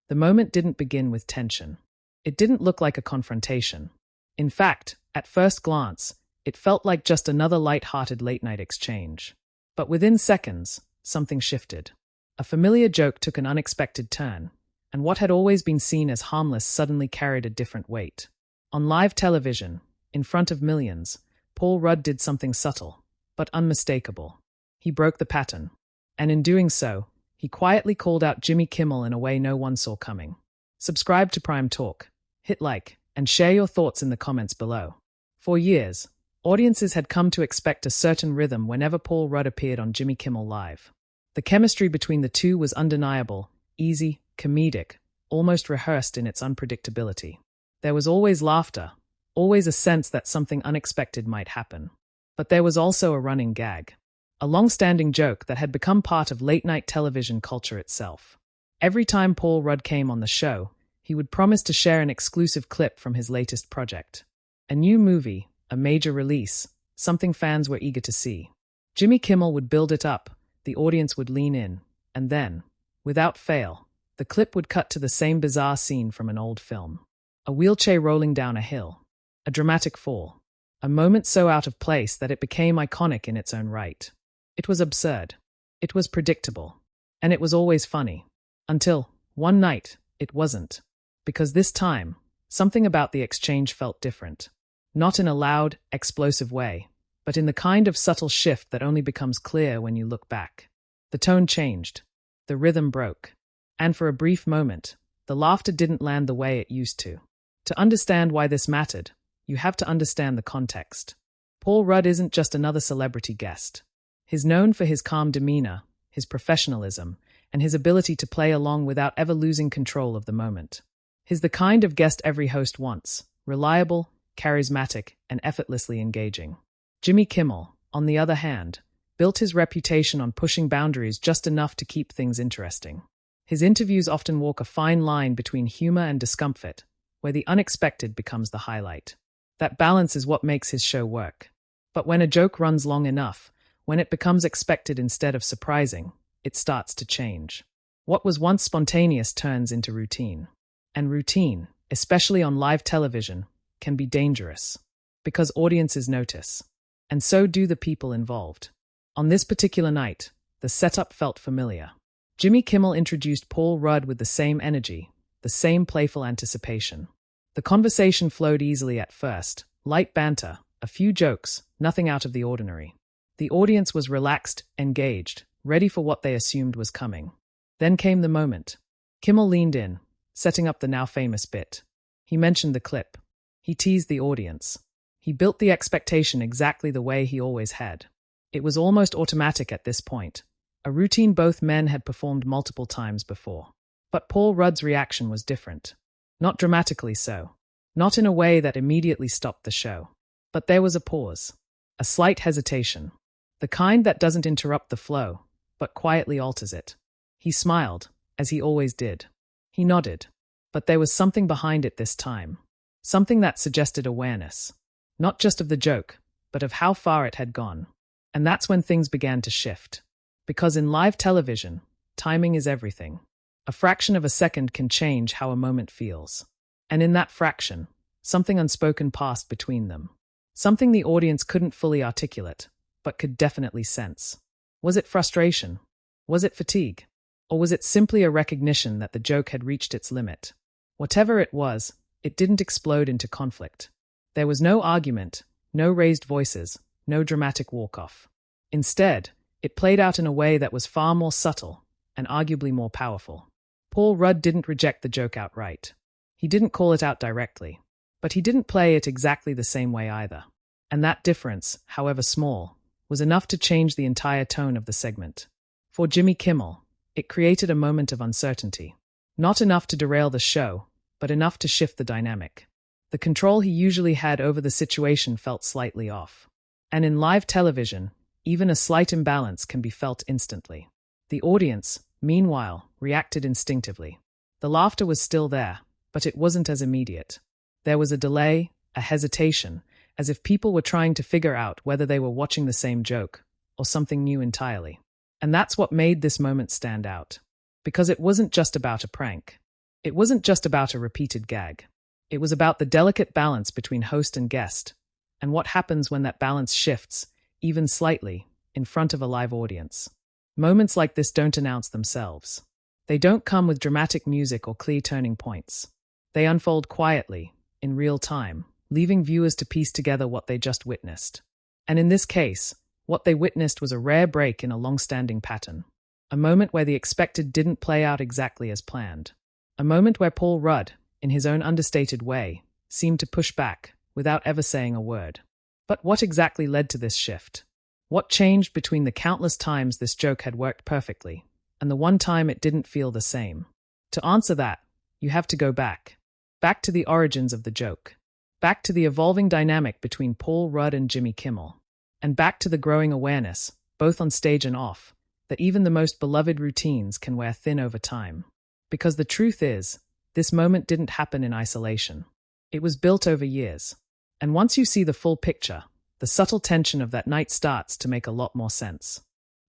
The moment didn't begin with tension. It didn't look like a confrontation. In fact, at first glance, it felt like just another light-hearted late-night exchange. But within seconds, something shifted. A familiar joke took an unexpected turn, and what had always been seen as harmless suddenly carried a different weight. On live television, in front of millions, Paul Rudd did something subtle, but unmistakable. He broke the pattern. And in doing so, he quietly called out Jimmy Kimmel in a way no one saw coming. Subscribe to Prime Talk, hit like, and share your thoughts in the comments below. For years, audiences had come to expect a certain rhythm whenever Paul Rudd appeared on Jimmy Kimmel Live. The chemistry between the two was undeniable, easy, comedic, almost rehearsed in its unpredictability. There was always laughter, always a sense that something unexpected might happen. But there was also a running gag. A long-standing joke that had become part of late-night television culture itself. Every time Paul Rudd came on the show, he would promise to share an exclusive clip from his latest project. A new movie, a major release, something fans were eager to see. Jimmy Kimmel would build it up, the audience would lean in, and then, without fail, the clip would cut to the same bizarre scene from an old film. A wheelchair rolling down a hill. A dramatic fall. A moment so out of place that it became iconic in its own right. It was absurd. It was predictable. And it was always funny. Until, one night, it wasn't. Because this time, something about the exchange felt different. Not in a loud, explosive way, but in the kind of subtle shift that only becomes clear when you look back. The tone changed. The rhythm broke. And for a brief moment, the laughter didn't land the way it used to. To understand why this mattered, you have to understand the context. Paul Rudd isn't just another celebrity guest. He's known for his calm demeanor, his professionalism, and his ability to play along without ever losing control of the moment. He's the kind of guest every host wants, reliable, charismatic, and effortlessly engaging. Jimmy Kimmel, on the other hand, built his reputation on pushing boundaries just enough to keep things interesting. His interviews often walk a fine line between humor and discomfort, where the unexpected becomes the highlight. That balance is what makes his show work. But when a joke runs long enough, when it becomes expected instead of surprising, it starts to change. What was once spontaneous turns into routine. And routine, especially on live television, can be dangerous. Because audiences notice. And so do the people involved. On this particular night, the setup felt familiar. Jimmy Kimmel introduced Paul Rudd with the same energy, the same playful anticipation. The conversation flowed easily at first, light banter, a few jokes, nothing out of the ordinary. The audience was relaxed, engaged, ready for what they assumed was coming. Then came the moment. Kimmel leaned in, setting up the now famous bit. He mentioned the clip. He teased the audience. He built the expectation exactly the way he always had. It was almost automatic at this point, a routine both men had performed multiple times before. But Paul Rudd's reaction was different. Not dramatically so. Not in a way that immediately stopped the show. But there was a pause. A slight hesitation. The kind that doesn't interrupt the flow, but quietly alters it. He smiled, as he always did. He nodded. But there was something behind it this time. Something that suggested awareness. Not just of the joke, but of how far it had gone. And that's when things began to shift. Because in live television, timing is everything. A fraction of a second can change how a moment feels. And in that fraction, something unspoken passed between them. Something the audience couldn't fully articulate, but could definitely sense. Was it frustration? Was it fatigue? Or was it simply a recognition that the joke had reached its limit? Whatever it was, it didn't explode into conflict. There was no argument, no raised voices, no dramatic walk-off. Instead, it played out in a way that was far more subtle and arguably more powerful. Paul Rudd didn't reject the joke outright. He didn't call it out directly, but he didn't play it exactly the same way either. And that difference, however small, was enough to change the entire tone of the segment. For Jimmy Kimmel, it created a moment of uncertainty. Not enough to derail the show, but enough to shift the dynamic. The control he usually had over the situation felt slightly off. And in live television, even a slight imbalance can be felt instantly. The audience, meanwhile, reacted instinctively. The laughter was still there, but it wasn't as immediate. There was a delay, a hesitation, as if people were trying to figure out whether they were watching the same joke or something new entirely. And that's what made this moment stand out. Because it wasn't just about a prank. It wasn't just about a repeated gag. It was about the delicate balance between host and guest, and what happens when that balance shifts, even slightly, in front of a live audience. Moments like this don't announce themselves. They don't come with dramatic music or clear turning points. They unfold quietly, in real time, leaving viewers to piece together what they just witnessed. And in this case, what they witnessed was a rare break in a long-standing pattern. A moment where the expected didn't play out exactly as planned. A moment where Paul Rudd, in his own understated way, seemed to push back, without ever saying a word. But what exactly led to this shift? What changed between the countless times this joke had worked perfectly, and the one time it didn't feel the same? To answer that, you have to go back. Back to the origins of the joke. Back to the evolving dynamic between Paul Rudd and Jimmy Kimmel. And back to the growing awareness, both on stage and off, that even the most beloved routines can wear thin over time. Because the truth is, this moment didn't happen in isolation. It was built over years. And once you see the full picture, the subtle tension of that night starts to make a lot more sense.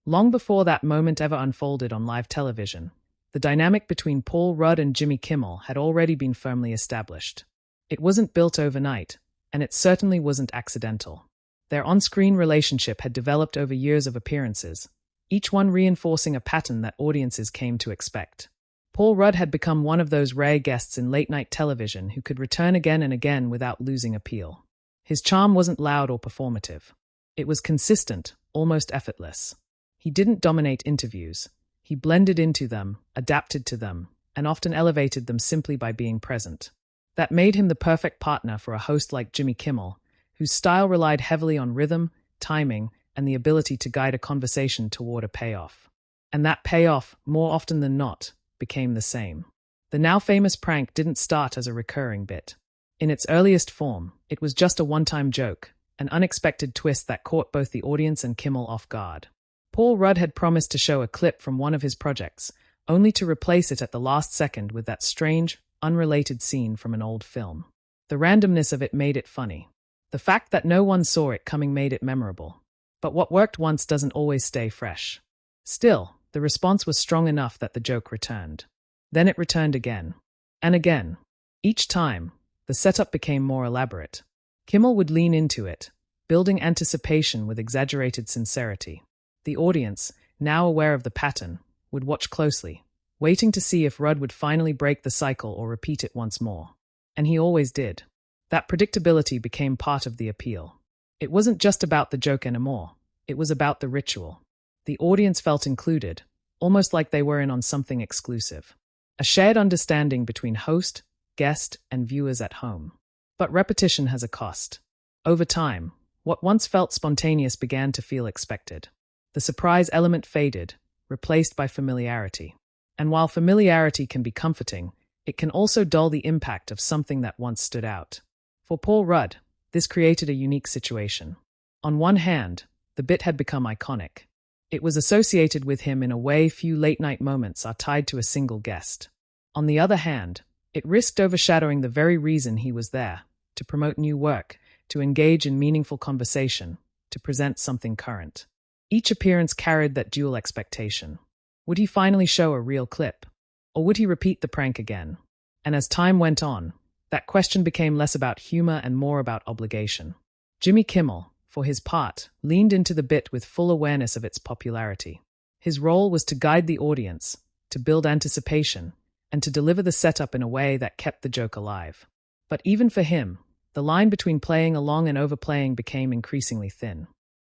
Long before that moment ever unfolded on live television, the dynamic between Paul Rudd and Jimmy Kimmel had already been firmly established. It wasn't built overnight, and it certainly wasn't accidental. Their on-screen relationship had developed over years of appearances, each one reinforcing a pattern that audiences came to expect. Paul Rudd had become one of those rare guests in late-night television who could return again and again without losing appeal. His charm wasn't loud or performative. It was consistent, almost effortless. He didn't dominate interviews. He blended into them, adapted to them, and often elevated them simply by being present. That made him the perfect partner for a host like Jimmy Kimmel, whose style relied heavily on rhythm, timing, and the ability to guide a conversation toward a payoff. And that payoff, more often than not, became the same. The now famous prank didn't start as a recurring bit. In its earliest form, it was just a one-time joke, an unexpected twist that caught both the audience and Kimmel off guard. Paul Rudd had promised to show a clip from one of his projects, only to replace it at the last second with that strange, unrelated scene from an old film. The randomness of it made it funny. The fact that no one saw it coming made it memorable. But what worked once doesn't always stay fresh. Still, the response was strong enough that the joke returned. Then it returned again. And again. Each time, the setup became more elaborate. Kimmel would lean into it, building anticipation with exaggerated sincerity. The audience, now aware of the pattern, would watch closely, waiting to see if Rudd would finally break the cycle or repeat it once more. And he always did. That predictability became part of the appeal. It wasn't just about the joke anymore. It was about the ritual. The audience felt included, almost like they were in on something exclusive. A shared understanding between host, guest, and viewers at home. But repetition has a cost. Over time, what once felt spontaneous began to feel expected. The surprise element faded, replaced by familiarity. And while familiarity can be comforting, it can also dull the impact of something that once stood out. For Paul Rudd, this created a unique situation. On one hand, the bit had become iconic. It was associated with him in a way few late-night moments are tied to a single guest. On the other hand, it risked overshadowing the very reason he was there, to promote new work, to engage in meaningful conversation, to present something current. Each appearance carried that dual expectation. Would he finally show a real clip? Or would he repeat the prank again? And as time went on, that question became less about humor and more about obligation. Jimmy Kimmel, for his part, leaned into the bit with full awareness of its popularity. His role was to guide the audience, to build anticipation, and to deliver the setup in a way that kept the joke alive. But even for him, the line between playing along and overplaying became increasingly thin.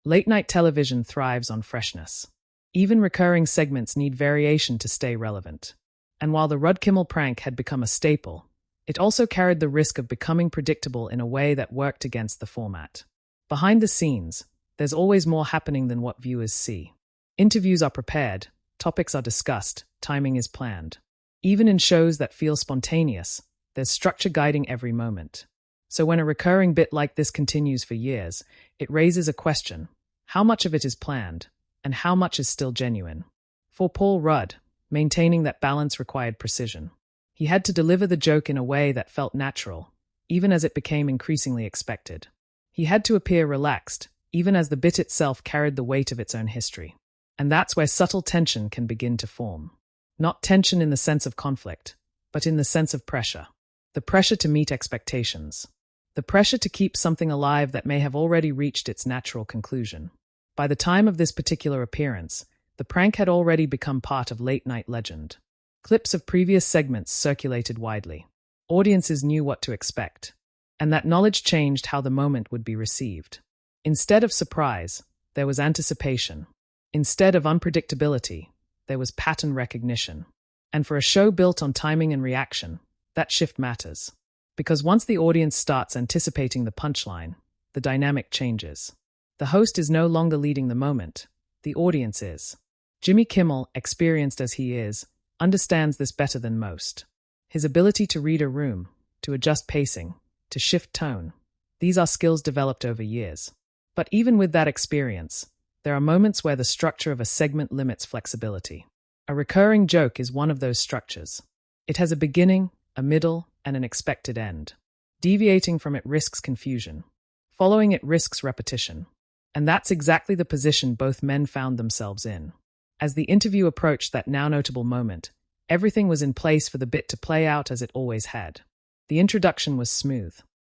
Late-night television thrives on freshness. Even recurring segments need variation to stay relevant. And while the Rudd-Kimmel prank had become a staple, it also carried the risk of becoming predictable in a way that worked against the format. Behind the scenes, there's always more happening than what viewers see. Interviews are prepared, topics are discussed, timing is planned. Even in shows that feel spontaneous, there's structure guiding every moment. So when a recurring bit like this continues for years, it raises a question. How much of it is planned, and how much is still genuine? For Paul Rudd, maintaining that balance required precision. He had to deliver the joke in a way that felt natural, even as it became increasingly expected. He had to appear relaxed, even as the bit itself carried the weight of its own history. And that's where subtle tension can begin to form. Not tension in the sense of conflict, but in the sense of pressure. The pressure to meet expectations. The pressure to keep something alive that may have already reached its natural conclusion. By the time of this particular appearance, the prank had already become part of late-night legend. Clips of previous segments circulated widely. Audiences knew what to expect, and that knowledge changed how the moment would be received. Instead of surprise, there was anticipation. Instead of unpredictability, there was pattern recognition. And for a show built on timing and reaction, that shift matters. Because once the audience starts anticipating the punchline, the dynamic changes. The host is no longer leading the moment, the audience is. Jimmy Kimmel, experienced as he is, understands this better than most. His ability to read a room, to adjust pacing, to shift tone, these are skills developed over years. But even with that experience, there are moments where the structure of a segment limits flexibility. A recurring joke is one of those structures. It has a beginning, a middle, and an expected end. Deviating from it risks confusion. Following it risks repetition. And that's exactly the position both men found themselves in. As the interview approached that now notable moment, everything was in place for the bit to play out as it always had. The introduction was smooth.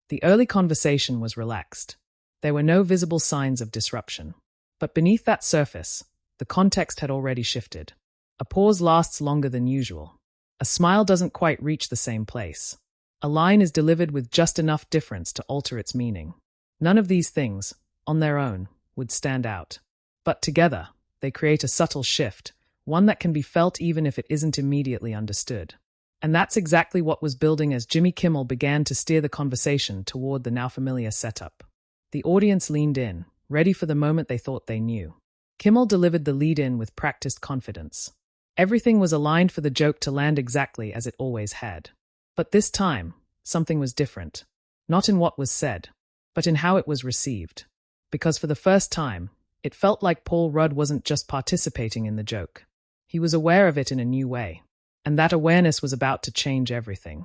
The early conversation was relaxed. There were no visible signs of disruption. But beneath that surface, the context had already shifted. A pause lasts longer than usual. A smile doesn't quite reach the same place. A line is delivered with just enough difference to alter its meaning. None of these things, on their own, would stand out. But together, they create a subtle shift, one that can be felt even if it isn't immediately understood. And that's exactly what was building as Jimmy Kimmel began to steer the conversation toward the now familiar setup. The audience leaned in, ready for the moment they thought they knew. Kimmel delivered the lead-in with practiced confidence. Everything was aligned for the joke to land exactly as it always had. But this time, something was different. Not in what was said, but in how it was received. Because for the first time, it felt like Paul Rudd wasn't just participating in the joke. He was aware of it in a new way. And that awareness was about to change everything.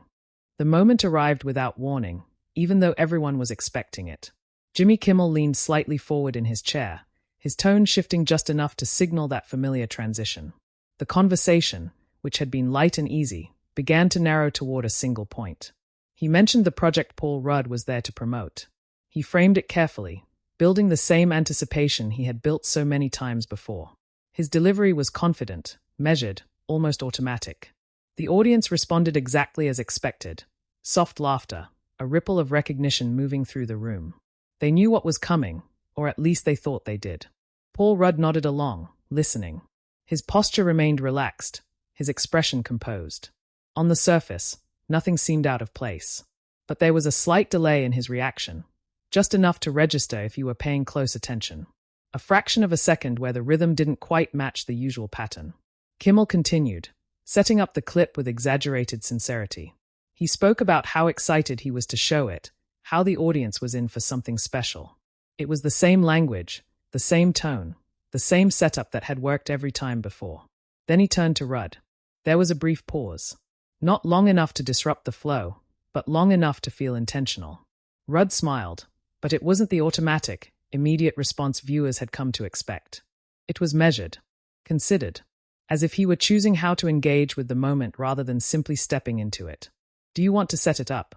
The moment arrived without warning, even though everyone was expecting it. Jimmy Kimmel leaned slightly forward in his chair, his tone shifting just enough to signal that familiar transition. The conversation, which had been light and easy, began to narrow toward a single point. He mentioned the project Paul Rudd was there to promote. He framed it carefully, building the same anticipation he had built so many times before. His delivery was confident, measured, almost automatic. The audience responded exactly as expected. Soft laughter, a ripple of recognition moving through the room. They knew what was coming, or at least they thought they did. Paul Rudd nodded along, listening. His posture remained relaxed, his expression composed. On the surface, nothing seemed out of place. But there was a slight delay in his reaction, just enough to register if you were paying close attention. A fraction of a second where the rhythm didn't quite match the usual pattern. Kimmel continued, setting up the clip with exaggerated sincerity. He spoke about how excited he was to show it, how the audience was in for something special. It was the same language, the same tone, the same setup that had worked every time before. Then he turned to Rudd. There was a brief pause. Not long enough to disrupt the flow, but long enough to feel intentional. Rudd smiled, but it wasn't the automatic, immediate response viewers had come to expect. It was measured, considered, as if he were choosing how to engage with the moment rather than simply stepping into it. "Do you want to set it up?"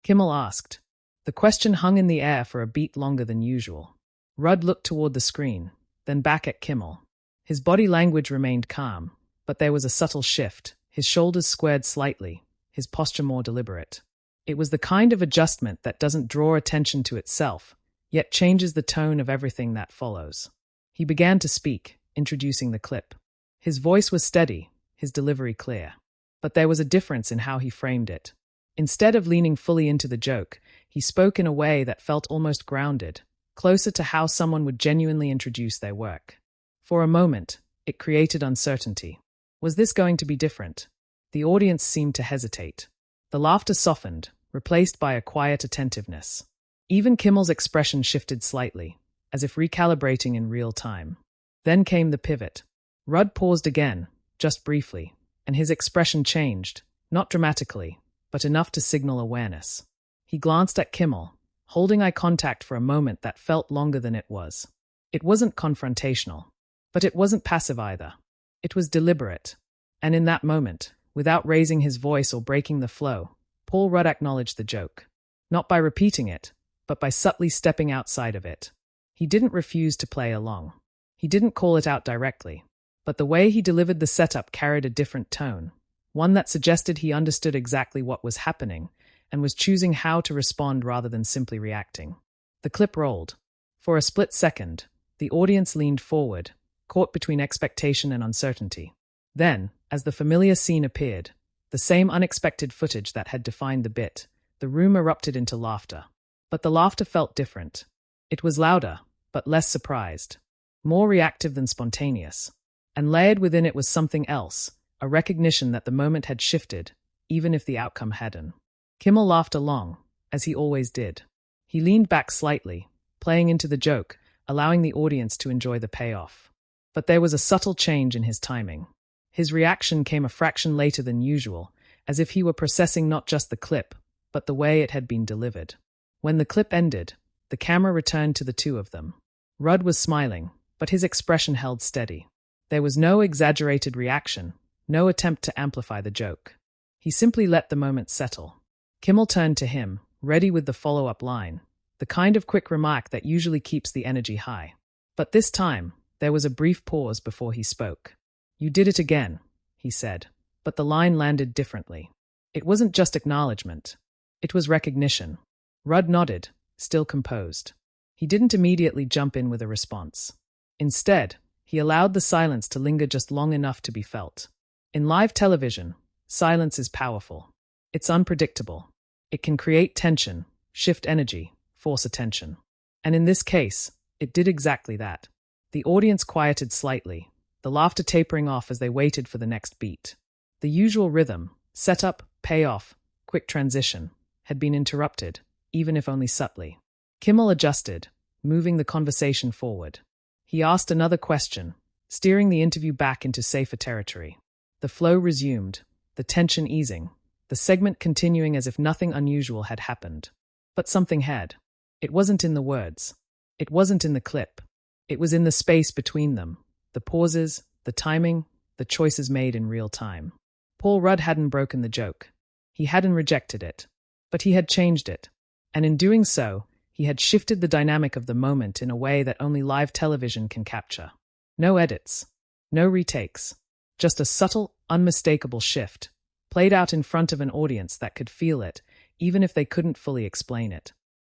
Kimmel asked. The question hung in the air for a beat longer than usual. Rudd looked toward the screen, then back at Kimmel. His body language remained calm, but there was a subtle shift, his shoulders squared slightly, his posture more deliberate. It was the kind of adjustment that doesn't draw attention to itself, yet changes the tone of everything that follows. He began to speak, introducing the clip. His voice was steady, his delivery clear. But there was a difference in how he framed it. Instead of leaning fully into the joke, he spoke in a way that felt almost grounded, closer to how someone would genuinely introduce their work. For a moment, it created uncertainty. Was this going to be different? The audience seemed to hesitate. The laughter softened, replaced by a quiet attentiveness. Even Kimmel's expression shifted slightly, as if recalibrating in real time. Then came the pivot. Rudd paused again, just briefly, and his expression changed, not dramatically, but enough to signal awareness. He glanced at Kimmel, holding eye contact for a moment that felt longer than it was. It wasn't confrontational, but it wasn't passive either. It was deliberate. And in that moment, Without raising his voice or breaking the flow, Paul Rudd acknowledged the joke. Not by repeating it, but by subtly stepping outside of it. He didn't refuse to play along. He didn't call it out directly. But the way he delivered the setup carried a different tone, one that suggested he understood exactly what was happening and was choosing how to respond rather than simply reacting. The clip rolled. For a split second, the audience leaned forward, caught between expectation and uncertainty. Then, as the familiar scene appeared, the same unexpected footage that had defined the bit, the room erupted into laughter. But the laughter felt different. It was louder, but less surprised, more reactive than spontaneous. And layered within it was something else, a recognition that the moment had shifted, even if the outcome hadn't. Kimmel laughed along, as he always did. He leaned back slightly, playing into the joke, allowing the audience to enjoy the payoff. But there was a subtle change in his timing. His reaction came a fraction later than usual, as if he were processing not just the clip, but the way it had been delivered. When the clip ended, the camera returned to the two of them. Rudd was smiling, but his expression held steady. There was no exaggerated reaction, no attempt to amplify the joke. He simply let the moment settle. Kimmel turned to him, ready with the follow-up line, the kind of quick remark that usually keeps the energy high. But this time, there was a brief pause before he spoke. "You did it again," he said, but the line landed differently. It wasn't just acknowledgement. It was recognition. Rudd nodded, still composed. He didn't immediately jump in with a response. Instead, he allowed the silence to linger just long enough to be felt. In live television, silence is powerful. It's unpredictable. It can create tension, shift energy, force attention. And in this case, it did exactly that. The audience quieted slightly, the laughter tapering off as they waited for the next beat. The usual rhythm, setup, payoff, quick transition, had been interrupted, even if only subtly. Kimmel adjusted, moving the conversation forward. He asked another question, steering the interview back into safer territory. The flow resumed, the tension easing, the segment continuing as if nothing unusual had happened. But something had. It wasn't in the words. It wasn't in the clip. It was in the space between them, the pauses, the timing, the choices made in real time. Paul Rudd hadn't broken the joke. He hadn't rejected it. But he had changed it. And in doing so, he had shifted the dynamic of the moment in a way that only live television can capture. No edits. No retakes. Just a subtle, unmistakable shift, played out in front of an audience that could feel it, even if they couldn't fully explain it.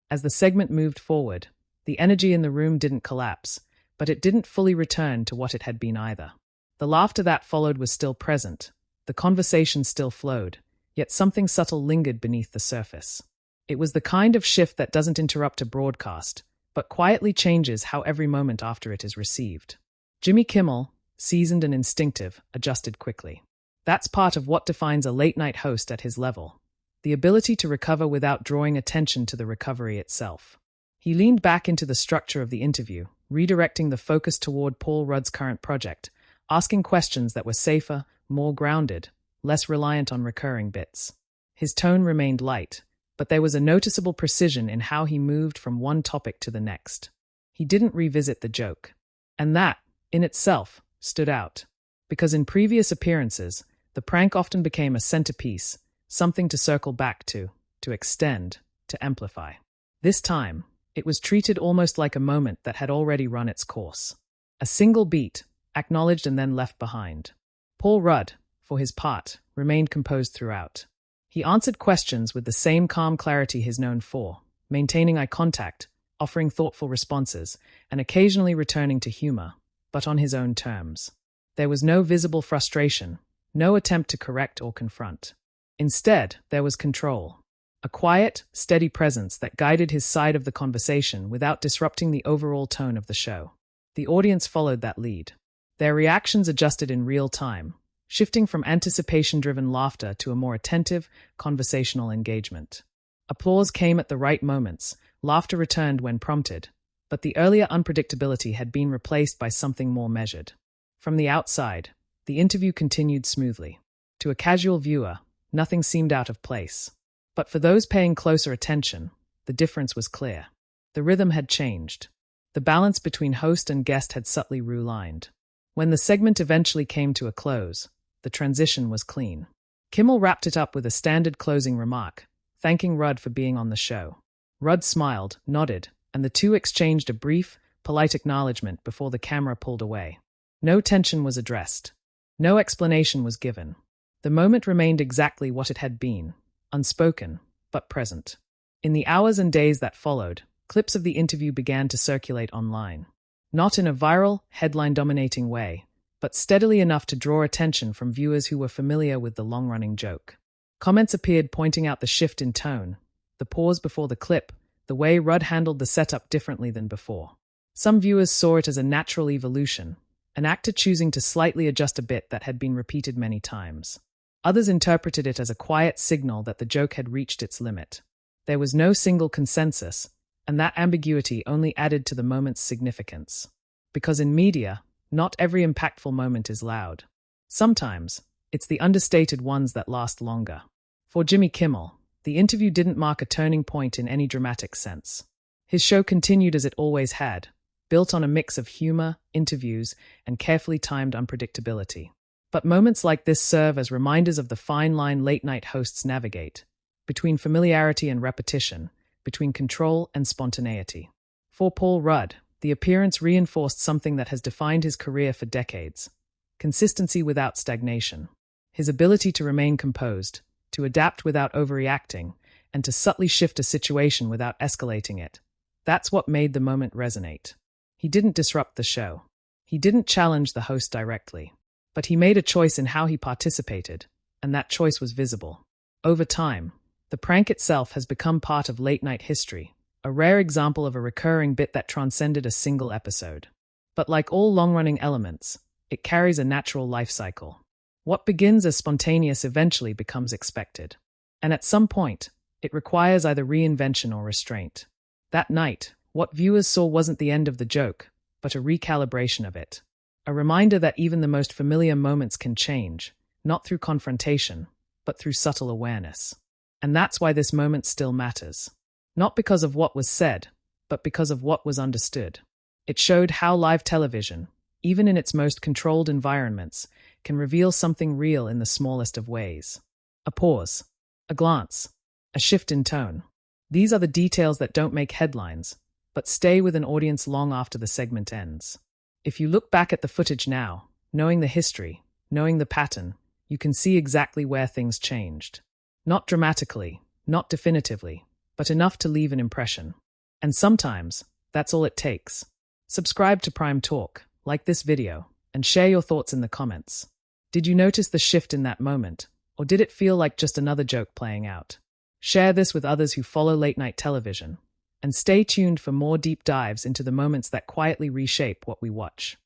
As the segment moved forward, the energy in the room didn't collapse, but it didn't fully return to what it had been either. The laughter that followed was still present, the conversation still flowed, yet something subtle lingered beneath the surface. It was the kind of shift that doesn't interrupt a broadcast, but quietly changes how every moment after it is received. Jimmy Kimmel, seasoned and instinctive, adjusted quickly. That's part of what defines a late-night host at his level. The ability to recover without drawing attention to the recovery itself. He leaned back into the structure of the interview, redirecting the focus toward Paul Rudd's current project, asking questions that were safer, more grounded, less reliant on recurring bits. His tone remained light, but there was a noticeable precision in how he moved from one topic to the next. He didn't revisit the joke. And that, in itself, stood out. Because in previous appearances, the prank often became a centerpiece, something to circle back to extend, to amplify. This time, it was treated almost like a moment that had already run its course. A single beat, acknowledged and then left behind. Paul Rudd, for his part, remained composed throughout. He answered questions with the same calm clarity he's known for, maintaining eye contact, offering thoughtful responses, and occasionally returning to humor, but on his own terms. There was no visible frustration, no attempt to correct or confront. Instead, there was control. A quiet, steady presence that guided his side of the conversation without disrupting the overall tone of the show. The audience followed that lead. Their reactions adjusted in real time, shifting from anticipation-driven laughter to a more attentive, conversational engagement. Applause came at the right moments, laughter returned when prompted, but the earlier unpredictability had been replaced by something more measured. From the outside, the interview continued smoothly. To a casual viewer, nothing seemed out of place. But for those paying closer attention, the difference was clear. The rhythm had changed. The balance between host and guest had subtly realigned. When the segment eventually came to a close, the transition was clean. Kimmel wrapped it up with a standard closing remark, thanking Rudd for being on the show. Rudd smiled, nodded, and the two exchanged a brief, polite acknowledgement before the camera pulled away. No tension was addressed. No explanation was given. The moment remained exactly what it had been, unspoken, but present. In the hours and days that followed, clips of the interview began to circulate online. Not in a viral, headline-dominating way, but steadily enough to draw attention from viewers who were familiar with the long-running joke. Comments appeared pointing out the shift in tone, the pause before the clip, the way Rudd handled the setup differently than before. Some viewers saw it as a natural evolution, an actor choosing to slightly adjust a bit that had been repeated many times. Others interpreted it as a quiet signal that the joke had reached its limit. There was no single consensus, and that ambiguity only added to the moment's significance. Because in media, not every impactful moment is loud. Sometimes, it's the understated ones that last longer. For Jimmy Kimmel, the interview didn't mark a turning point in any dramatic sense. His show continued as it always had, built on a mix of humor, interviews, and carefully timed unpredictability. But moments like this serve as reminders of the fine line late-night hosts navigate, between familiarity and repetition, between control and spontaneity. For Paul Rudd, the appearance reinforced something that has defined his career for decades: consistency without stagnation. His ability to remain composed, to adapt without overreacting, and to subtly shift a situation without escalating it. That's what made the moment resonate. He didn't disrupt the show. He didn't challenge the host directly. But he made a choice in how he participated, and that choice was visible. Over time, the prank itself has become part of late-night history, a rare example of a recurring bit that transcended a single episode. But like all long-running elements, it carries a natural life cycle. What begins as spontaneous eventually becomes expected. And at some point, it requires either reinvention or restraint. That night, what viewers saw wasn't the end of the joke, but a recalibration of it. A reminder that even the most familiar moments can change, not through confrontation, but through subtle awareness. And that's why this moment still matters. Not because of what was said, but because of what was understood. It showed how live television, even in its most controlled environments, can reveal something real in the smallest of ways. A pause, a glance, a shift in tone. These are the details that don't make headlines, but stay with an audience long after the segment ends. If you look back at the footage now, knowing the history, knowing the pattern, you can see exactly where things changed. Not dramatically, not definitively, but enough to leave an impression. And sometimes, that's all it takes. Subscribe to Prime Talk, like this video, and share your thoughts in the comments. Did you notice the shift in that moment, or did it feel like just another joke playing out? Share this with others who follow late-night television, and stay tuned for more deep dives into the moments that quietly reshape what we watch.